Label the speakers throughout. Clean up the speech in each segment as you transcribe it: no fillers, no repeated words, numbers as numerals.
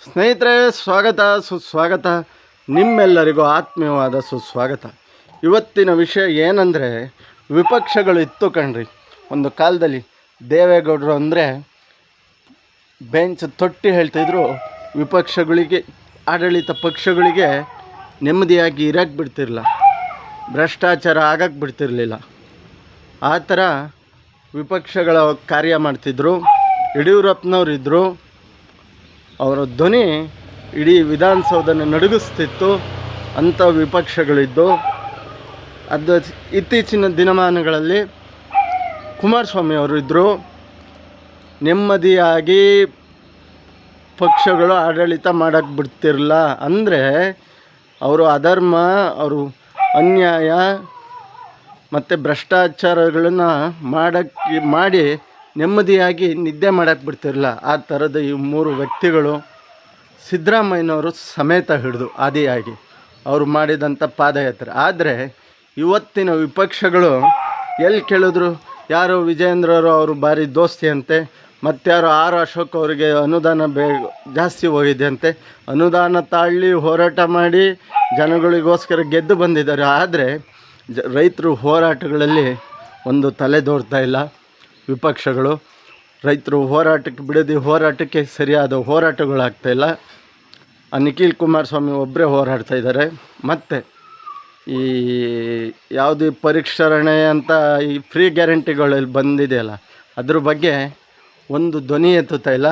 Speaker 1: ಸ್ನೇಹಿತರೆ, ಸ್ವಾಗತ ಸುಸ್ವಾಗತ. ನಿಮ್ಮೆಲ್ಲರಿಗೂ ಆತ್ಮೀಯವಾದ ಸುಸ್ವಾಗತ. ಇವತ್ತಿನ ವಿಷಯ ಏನಂದರೆ, ವಿಪಕ್ಷಗಳು ಇತ್ತು ಕಣ್ರಿ. ಒಂದು ಕಾಲದಲ್ಲಿ ದೇವೇಗೌಡರು ಅಂದರೆ ಬೆಂಚ್ ತೊಟ್ಟಿ ಹೇಳ್ತಿದ್ರು. ವಿಪಕ್ಷಗಳಿಗೆ, ಆಡಳಿತ ಪಕ್ಷಗಳಿಗೆ ನೆಮ್ಮದಿಯಾಗಿ ಇರೋಕ್ಕೆ ಬಿಡ್ತಿರಲಿಲ್ಲ, ಭ್ರಷ್ಟಾಚಾರ ಆಗಕ್ಕೆ ಬಿಡ್ತಿರಲಿಲ್ಲ. ಆ ಥರ ವಿಪಕ್ಷಗಳ ಕಾರ್ಯ ಮಾಡ್ತಿದ್ರು. ಯಡಿಯೂರಪ್ಪನವರಿದ್ದರು, ಅವರ ಧ್ವನಿ ಇಡೀ ವಿಧಾನಸೌಧನ ನಡುಗಿಸ್ತಿತ್ತು. ಅಂಥ ವಿಪಕ್ಷಗಳಿದ್ದು. ಅದು ಇತ್ತೀಚಿನ ದಿನಮಾನಗಳಲ್ಲಿ ಕುಮಾರಸ್ವಾಮಿ ಅವರು ಇದ್ದರು. ನೆಮ್ಮದಿಯಾಗಿ ಪಕ್ಷಗಳು ಆಡಳಿತ ಮಾಡೋಕ್ಕೆ ಬಿಡ್ತಿರಲಿಲ್ಲ. ಅಂದರೆ ಅವರು ಅಧರ್ಮ, ಅವರು ಅನ್ಯಾಯ ಮತ್ತು ಭ್ರಷ್ಟಾಚಾರಗಳನ್ನು ಮಾಡಿ ನೆಮ್ಮದಿಯಾಗಿ ನಿದ್ದೆ ಮಾಡೋಕ್ಕೆ ಬಿಡ್ತಿರಲಿಲ್ಲ. ಆ ಥರದ ಈ ಮೂರು ವ್ಯಕ್ತಿಗಳು ಸಿದ್ದರಾಮಯ್ಯನವರು ಸಮೇತ ಹಿಡಿದು ಆದಿಯಾಗಿ ಅವರು ಮಾಡಿದಂಥ ಪಾದಯಾತ್ರೆ. ಆದರೆ ಇವತ್ತಿನ ವಿಪಕ್ಷಗಳು ಎಲ್ಲಿ ಕೇಳಿದ್ರು, ಯಾರೋ ವಿಜಯೇಂದ್ರವರು ಅವರು ಭಾರಿ ದೋಸ್ತಿ ಅಂತೆ, ಮತ್ತಾರೋ ಆರ್ ಅಶೋಕ್ ಅವರಿಗೆ ಅನುದಾನ ಜಾಸ್ತಿ ಹೋಗಿದೆ ಅಂತೆ. ಅನುದಾನ ತಾಳಿ ಹೋರಾಟ ಮಾಡಿ ಜನಗಳಿಗೋಸ್ಕರ ಗೆದ್ದು ಬಂದಿದ್ದಾರೆ. ಆದರೆ ರೈತರು ಹೋರಾಟಗಳಲ್ಲಿ ಒಂದು ತಲೆದೋರ್ತಾ ಇಲ್ಲ. ವಿಪಕ್ಷಗಳು ರೈತರು ಹೋರಾಟಕ್ಕೆ ಬಿಡದೆ ಹೋರಾಟಕ್ಕೆ ಸರಿಯಾದ ಹೋರಾಟಗಳಾಗ್ತಾಯಿಲ್ಲ. ನಿಖಿಲ್ ಕುಮಾರಸ್ವಾಮಿ ಒಬ್ಬರೇ ಹೋರಾಡ್ತಾ ಇದ್ದಾರೆ. ಮತ್ತು ಈ ಯಾವುದು ಪರಿಷ್ಕರಣೆ ಅಂತ ಈ ಫ್ರೀ ಗ್ಯಾರಂಟಿಗಳಲ್ಲಿ ಬಂದಿದೆಯಲ್ಲ, ಅದ್ರ ಬಗ್ಗೆ ಒಂದು ಧ್ವನಿ ಎತ್ತುತ್ತಾ ಇಲ್ಲ.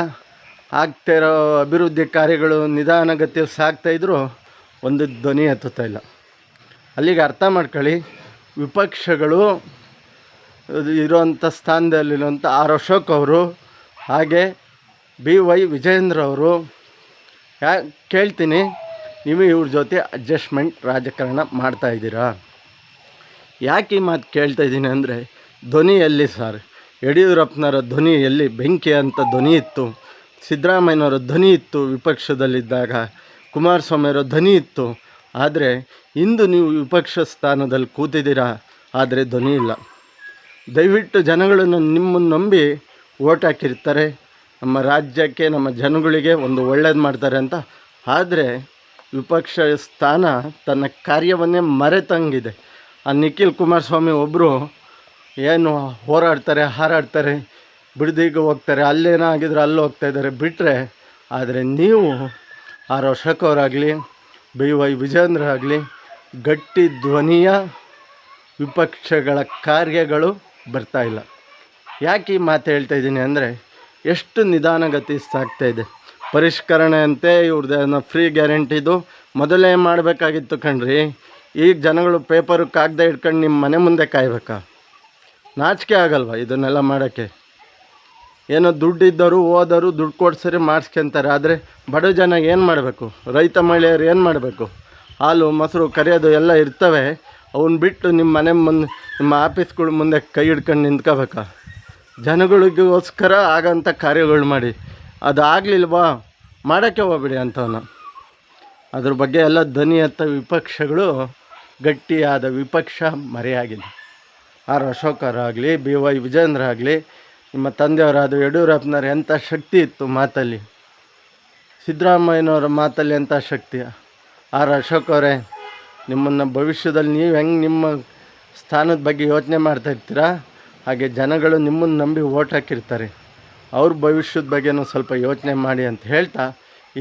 Speaker 1: ಆಗ್ತಿರೋ ಅಭಿವೃದ್ಧಿ ಕಾರ್ಯಗಳು ನಿಧಾನಗತಿಯಲ್ಲಿ ಸಾಗ್ತಾಯಿದ್ರು, ಒಂದು ಧ್ವನಿ ಎತ್ತುತ್ತಾ ಇಲ್ಲ. ಅಲ್ಲಿಗೆ ಅರ್ಥ ಮಾಡ್ಕೊಳ್ಳಿ, ವಿಪಕ್ಷಗಳು ಇರೋವಂಥ ಸ್ಥಾನದಲ್ಲಿರುವಂಥ ಆರ್ ಅಶೋಕ್ ಅವರು, ಹಾಗೆ BY ವಿಜಯೇಂದ್ರ ಅವರು. ಕೇಳ್ತೀನಿ, ನೀವು ಇವ್ರ ಜೊತೆ ಅಡ್ಜಸ್ಟ್ಮೆಂಟ್ ರಾಜಕಾರಣ ಮಾಡ್ತಾಯಿದ್ದೀರಾ? ಯಾಕೆ ಈ ಮಾತು ಕೇಳ್ತಾಯಿದ್ದೀನಿ ಅಂದರೆ, ಧ್ವನಿ ಎಲ್ಲಿ ಸರ್? ಯಡಿಯೂರಪ್ಪನವರ ಧ್ವನಿ ಎಲ್ಲಿ? ಬೆಂಕಿ ಅಂತ ಧ್ವನಿ ಇತ್ತು. ಸಿದ್ದರಾಮಯ್ಯನವರ ಧ್ವನಿ ಇತ್ತು ವಿಪಕ್ಷದಲ್ಲಿದ್ದಾಗ. ಕುಮಾರಸ್ವಾಮಿಯವರ ಧ್ವನಿ ಇತ್ತು. ಆದರೆ ಇಂದು ನೀವು ವಿಪಕ್ಷ ಸ್ಥಾನದಲ್ಲಿ ಕೂತಿದ್ದೀರಾ, ಆದರೆ ಧ್ವನಿ ಇಲ್ಲ. ದಯವಿಟ್ಟು ಜನಗಳನ್ನು ನಿಮ್ಮನ್ನು ನಂಬಿ ಓಟ್ ಹಾಕಿರ್ತಾರೆ, ನಮ್ಮ ರಾಜ್ಯಕ್ಕೆ, ನಮ್ಮ ಜನಗಳಿಗೆ ಒಂದು ಒಳ್ಳೇದು ಮಾಡ್ತಾರೆ ಅಂತ. ಆದರೆ ವಿಪಕ್ಷ ಸ್ಥಾನ ತನ್ನ ಕಾರ್ಯವನ್ನೇ ಮರೆತಂಗಿದೆ. ಆ ನಿಖಿಲ್ ಕುಮಾರಸ್ವಾಮಿ ಒಬ್ಬರು ಏನು ಹೋರಾಡ್ತಾರೆ, ಹಾರಾಡ್ತಾರೆ, ಬಿಡದಿಗೆ ಹೋಗ್ತಾರೆ, ಅಲ್ಲೇನಾಗಿದ್ರು ಅಲ್ಲಿ ಹೋಗ್ತಾಯಿದ್ದಾರೆ ಬಿಟ್ಟರೆ. ಆದರೆ ನೀವು ಆರ್ ಅಶೋಕ್ ಅವರಾಗಲಿ, BY ವಿಜಯೇಂದ್ರ ಆಗಲಿ, ಗಟ್ಟಿ ಧ್ವನಿಯ ವಿಪಕ್ಷಗಳ ಕಾರ್ಯಗಳು ಬರ್ತಾಯಿಲ್ಲ. ಯಾಕೆ ಈ ಮಾತು ಹೇಳ್ತಾಯಿದ್ದೀನಿ ಅಂದರೆ, ಎಷ್ಟು ನಿಧಾನಗತಿ ಸಾಗ್ತಾಯಿದೆ. ಪರಿಷ್ಕರಣೆ ಅಂತೆ ಇವ್ರದ್ದೇನೋ ಫ್ರೀ ಗ್ಯಾರಂಟಿದು ಮೊದಲೇ ಮಾಡಬೇಕಾಗಿತ್ತು ಕಣ್ರಿ. ಈಗ ಜನಗಳು ಪೇಪರು ಕಾಗದ ಇಟ್ಕೊಂಡು ನಿಮ್ಮ ಮನೆ ಮುಂದೆ ಕಾಯ್ಬೇಕಾ? ನಾಚಿಕೆ ಆಗಲ್ವ ಇದನ್ನೆಲ್ಲ ಮಾಡೋಕ್ಕೆ? ಏನೋ ದುಡ್ಡಿದ್ದವರು ಹೋದವರು ದುಡ್ಡು ಕೊಡ್ಸರಿ ಮಾಡಿಸ್ಕೊಂತಾರೆ. ಆದರೆ ಬಡ ಜನ ಏನು ಮಾಡಬೇಕು? ರೈತ ಮಹಿಳೆಯರು ಏನು ಮಾಡಬೇಕು? ಹಾಲು ಮೊಸರು ಕರೆಯೋದು ಎಲ್ಲ ಇರ್ತವೆ. ಅವನ್ನ ಬಿಟ್ಟು ನಿಮ್ಮ ಮನೆ ಮುಂದೆ, ನಿಮ್ಮ ಆಫೀಸ್ಗಳ ಮುಂದೆ ಕೈ ಹಿಡ್ಕೊಂಡು ನಿಂತ್ಕೋಬೇಕಾ? ಜನಗಳಿಗೋಸ್ಕರ ಆಗೋಂಥ ಕಾರ್ಯಗಳು ಮಾಡಿ. ಅದು ಆಗಲಿಲ್ವಾ, ಮಾಡೋಕ್ಕೆ ಹೋಗ್ಬಿಡಿ ಅಂಥವನ್ನ. ಅದ್ರ ಬಗ್ಗೆ ಎಲ್ಲ ಧ್ವನಿ ಎತ್ತ ವಿಪಕ್ಷಗಳು, ಗಟ್ಟಿಯಾದ ವಿಪಕ್ಷ ಮರೆಯಾಗಿದೆ. ಆರ್ ಅಶೋಕರಾಗಲಿ, BY ವಿಜಯೇಂದ್ರ ಆಗಲಿ, ನಿಮ್ಮ ತಂದೆಯವರಾದ ಯಡಿಯೂರಪ್ಪನವ್ರು ಎಂಥ ಶಕ್ತಿ ಇತ್ತು ಮಾತಲ್ಲಿ, ಸಿದ್ದರಾಮಯ್ಯನವರ ಮಾತಲ್ಲಿ ಎಂಥ ಶಕ್ತಿ. ಆರ್ ಅಶೋಕ್ ಅವರೇ, ನಿಮ್ಮನ್ನು ಭವಿಷ್ಯದಲ್ಲಿ ನೀವು ಹೆಂಗೆ ನಿಮ್ಮ ಸ್ಥಾನದ ಬಗ್ಗೆ ಯೋಚನೆ ಮಾಡ್ತಾಯಿರ್ತೀರಾ, ಹಾಗೆ ಜನಗಳು ನಿಮ್ಮನ್ನು ನಂಬಿ ಓಟ್ ಹಾಕಿರ್ತಾರೆ. ಅವ್ರ ಭವಿಷ್ಯದ ಬಗ್ಗೆನೂ ಸ್ವಲ್ಪ ಯೋಚನೆ ಮಾಡಿ ಅಂತ ಹೇಳ್ತಾ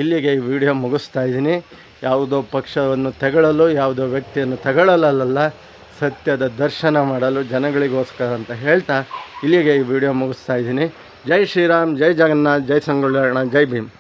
Speaker 1: ಇಲ್ಲಿಗೆ ಈ ವಿಡಿಯೋ ಮುಗಿಸ್ತಾ ಇದ್ದೀನಿ. ಯಾವುದೋ ಪಕ್ಷವನ್ನು ತಗೊಳ್ಳಲು, ಯಾವುದೋ ವ್ಯಕ್ತಿಯನ್ನು ತಗೊಳ್ಳಲ್ಲ, ಸತ್ಯದ ದರ್ಶನ ಮಾಡಲು ಜನಗಳಿಗೋಸ್ಕರ ಅಂತ ಹೇಳ್ತಾ ಇಲ್ಲಿಗೆ ಈ ವಿಡಿಯೋ ಮುಗಿಸ್ತಾ ಇದ್ದೀನಿ. ಜೈ ಶ್ರೀರಾಮ್, ಜೈ ಜಗನ್ನಾಥ್, ಜೈ ಸಂಗೊಳ್ಳಿ, ಜೈ ಭೀಮ್.